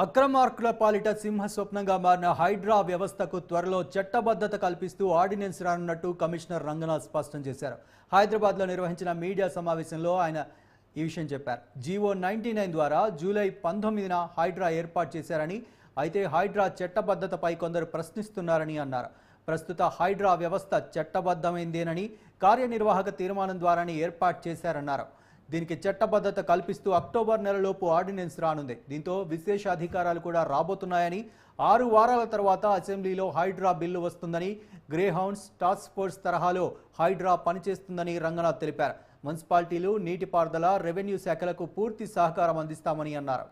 అక్రమార్కుల పాలిట సింహ స్వప్నంగా మారిన హైడ్రా వ్యవస్థకు త్వరలో చట్టబద్ధత కల్పిస్తూ ఆర్డినెన్స్ రానున్నట్టు కమిషనర్ రంగనాథ్ స్పష్టం చేశారు. హైదరాబాద్లో నిర్వహించిన మీడియా సమావేశంలో ఆయన ఈ విషయం చెప్పారు. జీవో 99 ద్వారా జూలై 19న హైడ్రా ఏర్పాటు చేశారని, అయితే హైడ్రా చట్టబద్ధతపై కొందరు ప్రశ్నిస్తున్నారని అన్నారు. ప్రస్తుత హైడ్రా వ్యవస్థ చట్టబద్ధమైందేనని, కార్యనిర్వాహక తీర్మానం ద్వారానే ఏర్పాటు చేశారన్నారు. దీనికి చట్టబద్ధత కల్పిస్తూ అక్టోబర్ నెలలోపు ఆర్డినెన్స్ రానుంది. దీంతో విశేష అధికారాలు కూడా రాబోతున్నాయని, 6 వారాల తర్వాత అసెంబ్లీలో హైడ్రా బిల్లు వస్తుందని, గ్రేహౌండ్స్ టాస్క్ ఫోర్స్ తరహాలో హైడ్రా పనిచేస్తుందని రంగనాథ్ తెలిపారు. మున్సిపాలిటీలు, నీటిపారుదల, రెవెన్యూ శాఖలకు పూర్తి సహకారం అందిస్తామని అన్నారు.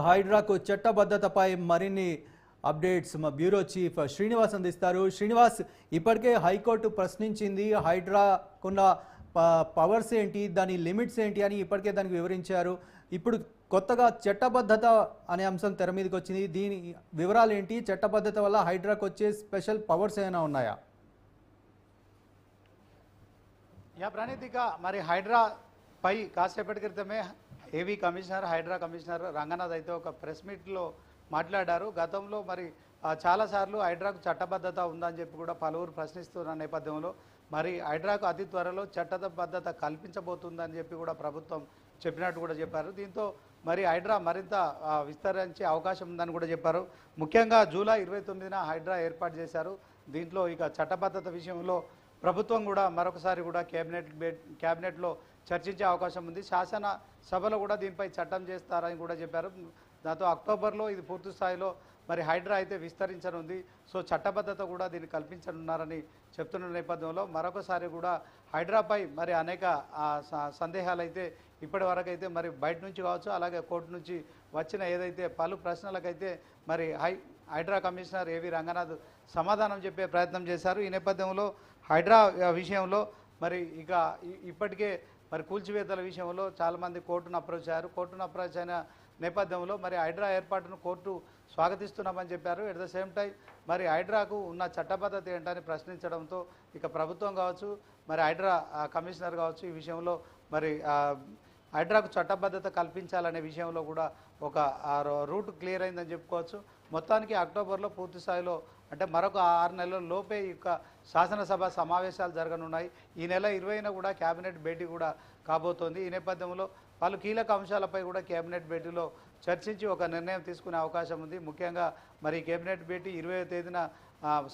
హైడ్రాకు చట్టబద్ధతపై మరిన్ని అప్డేట్స్ మా బ్యూరో చీఫ్ శ్రీనివాస్ అందిస్తారు. శ్రీనివాస్, ఇప్పటికే హైకోర్టు ప్రశ్నించింది హైడ్రాకున్న పవర్స్ ఏంటి, దాని లిమిట్స్ ఏంటి అని ఇప్పటికే దానికి వివరించారు. ఇప్పుడు కొత్తగా చట్టబద్ధత అనే అంశం తెర మీదకి వచ్చింది. దీని వివరాలు ఏంటి? చట్టబద్ధత వల్ల హైడ్రాకు వచ్చే స్పెషల్ పవర్స్ ఏమైనా ఉన్నాయా? ప్రణీతిక, మరి హైడ్రా పై కాసేపటి క్రితమే ఏవీ కమిషనర్, హైడ్రా కమిషనర్ రంగనాథ్ అయితే ఒక ప్రెస్ మీట్లో మాట్లాడారు. గతంలో మరి చాలాసార్లు హైడ్రాకు చట్టబద్ధత ఉందని చెప్పి కూడా పలువురు ప్రశ్నిస్తున్న నేపథ్యంలో మరి హైడ్రాకు అతి త్వరలో చట్టబద్ధత కల్పించబోతుందని చెప్పి కూడా ప్రభుత్వం చెప్పినట్టు కూడా చెప్పారు. దీంతో మరి హైడ్రా మరింత విస్తరించే అవకాశం ఉందని కూడా చెప్పారు. ముఖ్యంగా జూలై 29న హైడ్రా ఏర్పాటు చేశారు. దీంట్లో ఇక చట్టబద్ధత విషయంలో ప్రభుత్వం కూడా మరొకసారి కూడా క్యాబినెట్లో చర్చించే అవకాశం ఉంది. శాసన సభలో కూడా దీనిపై చట్టం చేస్తారని కూడా చెప్పారు. దాంతో అక్టోబర్లో ఇది పూర్తి స్థాయిలో మరి హైడ్రా అయితే విస్తరించనుంది. సో చట్టబద్ధత కూడా దీన్ని కల్పించనున్నారని చెప్తున్న నేపథ్యంలో మరొకసారి కూడా హైడ్రాపై మరి అనేక సందేహాలు అయితే ఇప్పటి వరకు అయితే మరి బయట నుంచి కావచ్చు, అలాగే కోర్టు నుంచి వచ్చిన ఏదైతే పలు ప్రశ్నలకైతే మరి హైడ్రా కమిషనర్ ఏవి రంగనాథ్ సమాధానం చెప్పే ప్రయత్నం చేశారు. ఈ నేపథ్యంలో హైడ్రా విషయంలో మరి ఇక ఇప్పటికే మరి కూల్చివేతల విషయంలో చాలామంది కోర్టును అప్రోచ్ అయ్యారు. కోర్టును అప్రోచ్ అయిన నేపథ్యంలో మరి హైడ్రా ఏర్పాటును కోర్టు స్వాగతిస్తున్నామని చెప్పారు. ఎట్ ద సేమ్ టైం మరి హైడ్రాకు ఉన్న చట్టబద్ధత ఏంటని ప్రశ్నించడంతో ఇక ప్రభుత్వం కావచ్చు, మరి హైడ్రా కమిషనర్ కావచ్చు, ఈ విషయంలో మరి హైడ్రాకు చట్టబద్ధత కల్పించాలనే విషయంలో కూడా ఒక రూట్ క్లియర్ అయిందని చెప్పుకోవచ్చు. మొత్తానికి అక్టోబర్లో పూర్తి స్థాయిలో అంటే మరొక 6 నెలల లోపే ఇక శాసనసభ సమావేశాలు జరగనున్నాయి. ఈ నెల 20న కూడా కేబినెట్ భేటీ కూడా కాబోతోంది. ఈ నేపథ్యంలో పలు కీలక అంశాలపై కూడా కేబినెట్ భేటీలో చర్చించి ఒక నిర్ణయం తీసుకునే అవకాశం ఉంది. ముఖ్యంగా మరి కేబినెట్ భేటీ 20వ తేదీన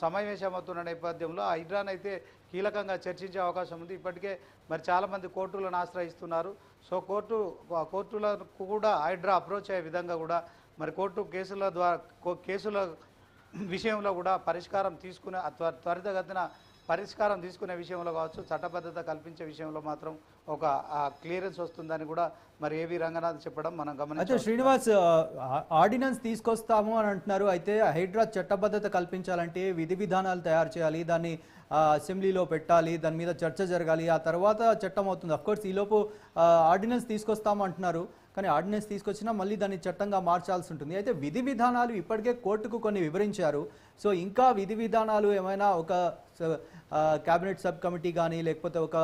సమావేశమవుతున్న నేపథ్యంలో హైడ్రాన్ అయితే కీలకంగా చర్చించే అవకాశం ఉంది. ఇప్పటికే మరి చాలామంది కోర్టులను ఆశ్రయిస్తున్నారు. సో కోర్టులకు కూడా హైడ్రా అప్రోచ్ అయ్యే విధంగా కూడా మరి కోర్టు కేసుల విషయంలో కూడా పరిష్కారం తీసుకునే త్వరితగతిన పరిష్కారం తీసుకునే విషయంలో కావచ్చు, చట్టబద్ధత కల్పించే విషయంలో మాత్రం ఒక క్లియరెన్స్ వస్తుందని కూడా మరి ఏవి రంగనాథ్ చెప్పడం మనం అయితే గమనించాలి. శ్రీనివాస్, ఆర్డినెన్స్ తీసుకొస్తాము అని అంటున్నారు. అయితే హైడ్రా చట్టబద్ధత కల్పించాలంటే విధి విధానాలు తయారు చేయాలి, దాన్ని అసెంబ్లీలో పెట్టాలి, దాని మీద చర్చ జరగాలి, ఆ తర్వాత చట్టం అవుతుంది. అఫ్కోర్స్ ఈలోపు ఆర్డినెన్స్ తీసుకొస్తాము అంటున్నారు, కానీ ఆర్డినెన్స్ తీసుకొచ్చినా మళ్ళీ దాన్ని చట్టంగా మార్చాల్సి ఉంటుంది. అయితే విధి విధానాలు ఇప్పటికే కోర్టుకు కొన్ని వివరించారు. సో ఇంకా విధి విధానాలు ఏమైనా ఒక క్యాబినెట్ సబ్ కమిటీ కానీ లేకపోతే ఒక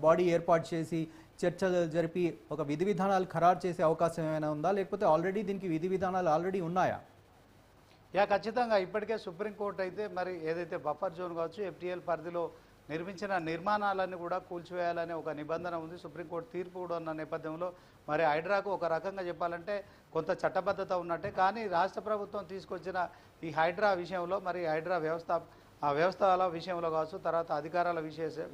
బాడీ ఏర్పాటు చేసి చర్చలు జరిపి ఒక విధి విధానాలు ఖరారు చేసే అవకాశం ఏమైనా ఉందా, లేకపోతే ఆల్రెడీ దీనికి విధి విధానాలు ఆల్రెడీ ఉన్నాయా? ఖచ్చితంగా ఇప్పటికే సుప్రీంకోర్టు అయితే మరి ఏదైతే బఫర్ జోన్ కావచ్చు, FTL పరిధిలో నిర్మించిన నిర్మాణాలన్నీ కూడా కూల్చివేయాలనే ఒక నిబంధన ఉంది. సుప్రీంకోర్టు తీర్పు కూడా ఉన్న నేపథ్యంలో మరి హైడ్రాకు ఒక రకంగా చెప్పాలంటే కొంత చట్టబద్ధత ఉన్నట్టే. కానీ రాష్ట్ర ప్రభుత్వం తీసుకొచ్చిన ఈ హైడ్రా విషయంలో మరి హైడ్రా వ్యవస్థల విషయంలో కావచ్చు, తర్వాత అధికారాల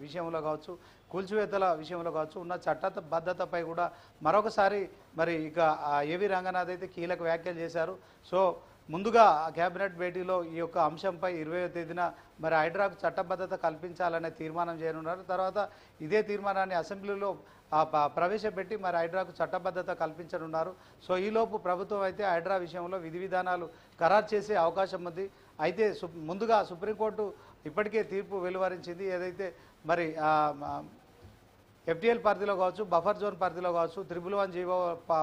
విషయంలో కావచ్చు, కూల్చివేతల విషయంలో కావచ్చు, ఉన్న చట్టబద్ధతపై కూడా మరొకసారి మరి ఇక ఏవి రంగనాథ్ అయితే కీలక వ్యాఖ్యలు చేశారు. సో ముందుగా కేబినెట్ భేటీలో ఈ యొక్క అంశంపై 20వ తేదీన మరి హైడ్రాకు చట్టబద్ధత కల్పించాలనే తీర్మానం చేయనున్నారు. తర్వాత ఇదే తీర్మానాన్ని అసెంబ్లీలో ప్రవేశపెట్టి మరి హైడ్రాకు చట్టబద్ధత కల్పించనున్నారు. సో ఈలోపు ప్రభుత్వం అయితే హైడ్రా విషయంలో విధి విధానాలు ఖరారు చేసే అవకాశం ఉంది. అయితే ముందుగా సుప్రీంకోర్టు ఇప్పటికే తీర్పు వెలువరించింది. ఏదైతే మరి FTL పరిధిలో కావచ్చు, బఫర్ జోన్ పరిధిలో కావచ్చు, 111 జీవో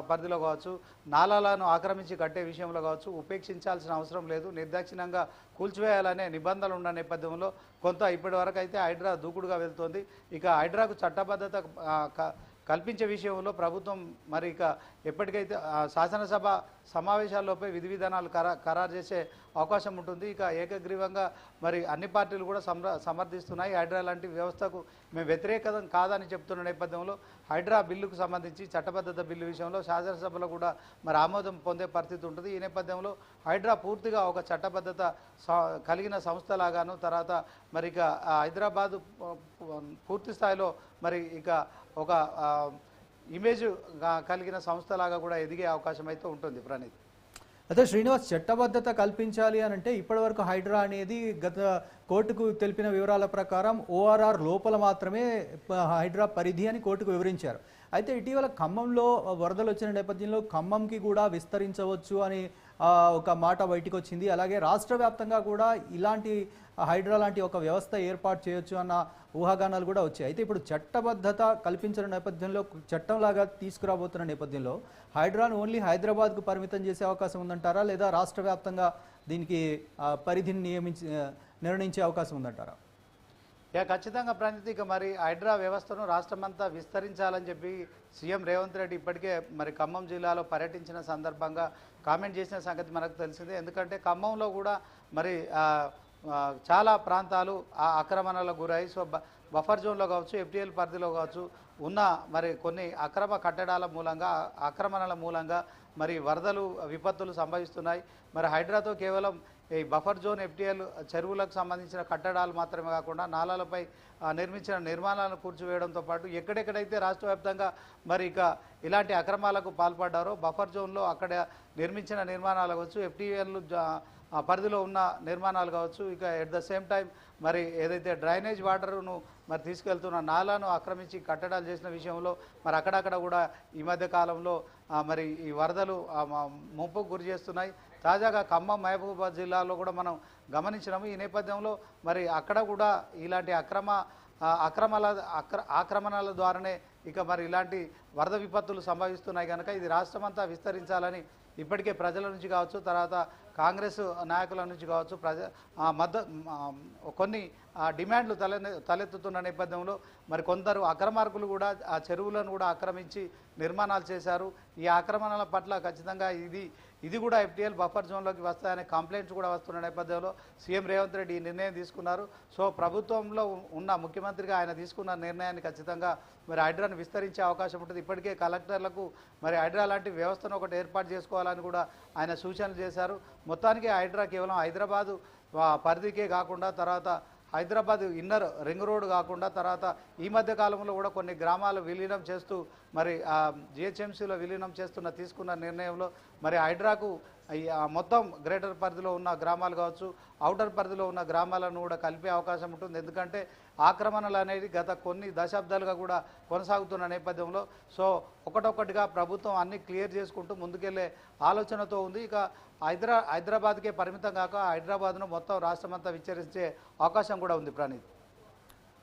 పరిధిలో కావచ్చు, నాలాలను ఆక్రమించి కట్టే విషయంలో కావచ్చు ఉపేక్షించాల్సిన అవసరం లేదు, నిర్దాక్షిణ్యంగా కూల్చివేయాలనే నిబంధనలు ఉన్న నేపథ్యంలో కొంత ఇప్పటి వరకు అయితే హైడ్రా దూకుడుగా వెళ్తోంది. ఇక హైడ్రాకు చట్టబద్ధత కల్పించే విషయంలో ప్రభుత్వం మరి ఇక ఎప్పటికైతే శాసనసభ సమావేశాల్లోపై విధి విధానాలు ఖరారు చేసే అవకాశం ఉంటుంది. ఇక ఏకగ్రీవంగా మరి అన్ని పార్టీలు కూడా సమర్థిస్తున్నాయి. హైడ్రా లాంటి వ్యవస్థకు మేము వ్యతిరేకం కాదని చెప్తున్న నేపథ్యంలో హైడ్రా బిల్లుకు సంబంధించి చట్టబద్ధత బిల్లు విషయంలో శాసనసభలో కూడా మరి ఆమోదం పొందే పరిస్థితి ఉంటుంది. ఈ నేపథ్యంలో హైడ్రా పూర్తిగా ఒక చట్టబద్ధత కలిగిన సంస్థలాగాను, తర్వాత మరి ఇక హైదరాబాదు పూర్తి స్థాయిలో మరి ఇక ఒక ఇమేజ్ కలిగిన సంస్థలాగా కూడా ఎదిగే అవకాశం అయితే ఉంటుంది. ప్రణీత్, అయితే శ్రీనివాస్, చట్టబద్ధత కల్పించాలి అని అంటే ఇప్పటివరకు హైడ్రా అనేది గత కోర్టుకు తెలిపిన వివరాల ప్రకారం ORR లోపల మాత్రమే హైడ్రా పరిధి అని కోర్టుకు వివరించారు. అయితే ఇటీవల ఖమ్మంలో వరదలు వచ్చిన నేపథ్యంలో ఖమ్మంకి కూడా విస్తరించవచ్చు అని ఒక మాట బయటకు వచ్చింది. అలాగే రాష్ట్ర వ్యాప్తంగా కూడా ఇలాంటి హైడ్రా లాంటి ఒక వ్యవస్థ ఏర్పాటు చేయొచ్చు అన్న ఊహాగానాలు కూడా వచ్చాయి. అయితే ఇప్పుడు చట్టబద్ధత కల్పించిన నేపథ్యంలో, చట్టంలాగా తీసుకురాబోతున్న నేపథ్యంలో హైడ్రాను ఓన్లీ హైదరాబాద్కు పరిమితం చేసే అవకాశం ఉందంటారా, లేదా రాష్ట్ర వ్యాప్తంగా దీనికి పరిధిని నిర్ణయించే అవకాశం ఉందంటారా? ఖచ్చితంగా ప్రణీత్, ఇక మరి హైడ్రా వ్యవస్థను రాష్ట్రమంతా విస్తరించాలని చెప్పి సీఎం రేవంత్ రెడ్డి ఇప్పటికే మరి ఖమ్మం జిల్లాలో పర్యటించిన సందర్భంగా కామెంట్ చేసిన సంగతి మనకు తెలిసిందే. ఎందుకంటే ఖమ్మంలో కూడా మరి చాలా ప్రాంతాలు ఆక్రమణలకు గురై, సో బఫర్ జోన్లో కావచ్చు, FTL పరిధిలో కావచ్చు ఉన్న మరి కొన్ని అక్రమ కట్టడాల మూలంగా, ఆక్రమణల మూలంగా మరి వరదలు విపత్తులు సంభవిస్తున్నాయి. మరి హైడ్రాతో కేవలం ఈ బఫర్ జోన్ FTL చెరువులకు సంబంధించిన కట్టడాలు మాత్రమే కాకుండా నాలాలపై నిర్మించిన నిర్మాణాలను కూర్చివేయడంతో పాటు ఎక్కడెక్కడైతే రాష్ట్ర వ్యాప్తంగా మరి ఇక ఇలాంటి అక్రమాలకు పాల్పడ్డారో బఫర్ జోన్లో అక్కడ నిర్మించిన నిర్మాణాలు కావచ్చు, FTL పరిధిలో ఉన్న నిర్మాణాలు కావచ్చు, ఇక ఎట్ ద సేమ్ టైం మరి ఏదైతే డ్రైనేజ్ వాటర్ను మరి తీసుకెళ్తున్న నాలాను ఆక్రమించి కట్టడాలు చేసిన విషయంలో మరి అక్కడక్కడ కూడా ఈ మధ్య కాలంలో మరి ఈ వరదలు ముంపుకు గురి చేస్తున్నాయి. తాజాగా ఖమ్మం, మహబూబాబాద్ జిల్లాలో కూడా మనం గమనించినాము. ఈ నేపథ్యంలో మరి అక్కడ కూడా ఇలాంటి ఆక్రమణల ద్వారానే ఇక మరి ఇలాంటి వరద విపత్తులు సంభవిస్తున్నాయి కనుక ఇది రాష్ట్రమంతా విస్తరించాలని ఇప్పటికే ప్రజల నుంచి కావచ్చు, తర్వాత కాంగ్రెస్ నాయకుల నుంచి కావచ్చు కొన్ని డిమాండ్లు తలెత్తుతున్న నేపథ్యంలో మరి కొందరు అక్రమార్కులు కూడా ఆ చెరువులను కూడా ఆక్రమించి నిర్మాణాలు చేశారు. ఈ ఆక్రమణల పట్ల ఖచ్చితంగా ఇది కూడా FTL బఫర్ జోన్లోకి వస్తాయనే కంప్లైంట్స్ కూడా వస్తున్న నేపథ్యంలో సీఎం రేవంత్ రెడ్డి ఈ నిర్ణయం తీసుకున్నారు. సో ప్రభుత్వంలో ఉన్న ముఖ్యమంత్రిగా ఆయన తీసుకున్న నిర్ణయాన్ని ఖచ్చితంగా మరి హైడ్రాను విస్తరించే అవకాశం ఉంటుంది. ఇప్పటికే కలెక్టర్లకు మరి హైడ్రా లాంటి వ్యవస్థను ఒకటి ఏర్పాటు చేసుకోవాలని కూడా ఆయన సూచనలు చేశారు. మొత్తానికి హైడ్రా కేవలం హైదరాబాదు పరిధికే కాకుండా తర్వాత హైదరాబాద్ ఇన్నర్ రింగ్ రోడ్ కాకుండా తర్వాత ఈ మధ్య కాలంలో కూడా కొన్ని గ్రామాలు విలీనం చేస్తూ మరి జిహెచ్ఎంసీలో విలీనం తీసుకున్న నిర్ణయంలో మరి హైడ్రాకు మొత్తం గ్రేటర్ పరిధిలో ఉన్న గ్రామాలు కావచ్చు, ఔటర్ పరిధిలో ఉన్న గ్రామాలను కూడా కలిపే అవకాశం ఉంటుంది. ఎందుకంటే ఆక్రమణలు అనేది గత కొన్ని దశాబ్దాలుగా కూడా కొనసాగుతున్న నేపథ్యంలో సో ఒకటొక్కటిగా ప్రభుత్వం అన్ని క్లియర్ చేసుకుంటూ ముందుకెళ్లే ఆలోచనతో ఉంది. ఇక హైదరాబాద్కే పరిమితం కాక హైదరాబాద్ను మొత్తం రాష్ట్రమంతా విస్తరించే అవకాశం కూడా ఉంది. Praneeth.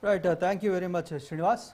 Right, thank you very much Srinivas.